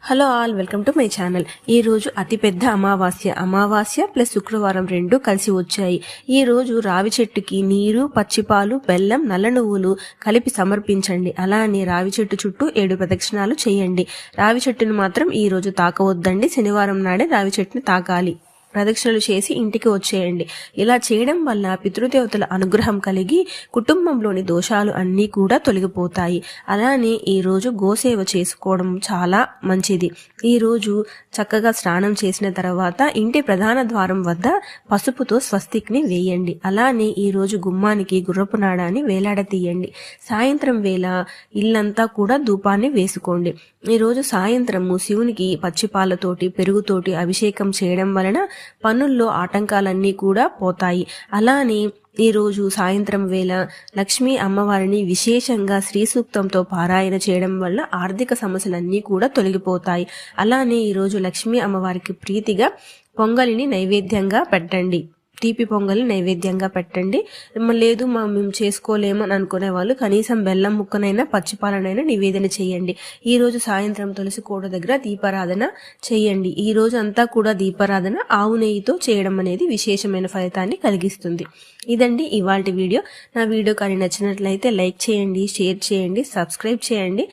Hello all, welcome to my channel. ఈ రోజు అతిపెద్ద అమావాస్య ప్లస్ శుక్రవారం రెండు కలిసి వచ్చాయి. ఈ రోజు రావి చెట్టుకి నీరు, పచ్చిపాలు, బెల్లం, నల్ల నువ్వులు కలిపి సమర్పించండి. అలానే రావి చెట్టు చుట్టూ 7 ప్రదక్షిణాలు చేయండి. రావి చెట్టును మాత్రం ఈ రోజు తాకవద్దండి. శనివారం నాడే రావి చెట్టుని తాకాలి. ప్రదక్షిణలు చేసి ఇంటికి వచ్చేయండి. ఇలా చేయడం వల్ల పితృదేవతల అనుగ్రహం కలిగి కుటుంబంలోని దోషాలు అన్నీ కూడా తొలగిపోతాయి. అలానే ఈరోజు గోసేవ చేసుకోవడం చాలా మంచిది. ఈరోజు చక్కగా స్నానం చేసిన తర్వాత ఇంటి ప్రధాన ద్వారం వద్ద పసుపుతో స్వస్తిక్ని వేయండి. అలానే ఈరోజు గుమ్మానికి గుర్రపు నాడాన్ని వేలాడతీయండి. సాయంత్రం వేళ ఇల్లంతా కూడా ధూపాన్ని వేసుకోండి. ఈరోజు సాయంత్రము శివునికి పచ్చిపాలతోటి పెరుగుతోటి అభిషేకం చేయడం వలన పనుల్లో ఆటంకాలన్నీ కూడా పోతాయి. అలానే ఈరోజు సాయంత్రం వేళ లక్ష్మీ అమ్మవారిని విశేషంగా శ్రీ సూక్తంతో పారాయణ చేయడం వల్ల ఆర్థిక సమస్యలన్నీ కూడా తొలగిపోతాయి. అలానే ఈరోజు లక్ష్మీ అమ్మవారికి ప్రీతిగా పొంగలిని నైవేద్యంగా పెట్టండి. తీపి పొంగలి నైవేద్యంగా పెట్టండి. లేదు మేము చేసుకోలేమని అనుకునే వాళ్ళు కనీసం బెల్లం ముక్కనైనా పచ్చిపాలనైనా నివేదన చేయండి. ఈ రోజు సాయంత్రం తులసి కోట దగ్గర దీపారాధన చేయండి. ఈ రోజు అంతా కూడా దీపారాధన ఆవు నెయ్యితో చేయడం అనేది విశేషమైన ఫలితాన్ని కలిగిస్తుంది. ఇదండి ఇవాల్టి వీడియో. నా వీడియో కానీ నచ్చినట్లయితే లైక్ చేయండి, షేర్ చేయండి, సబ్స్క్రైబ్ చేయండి.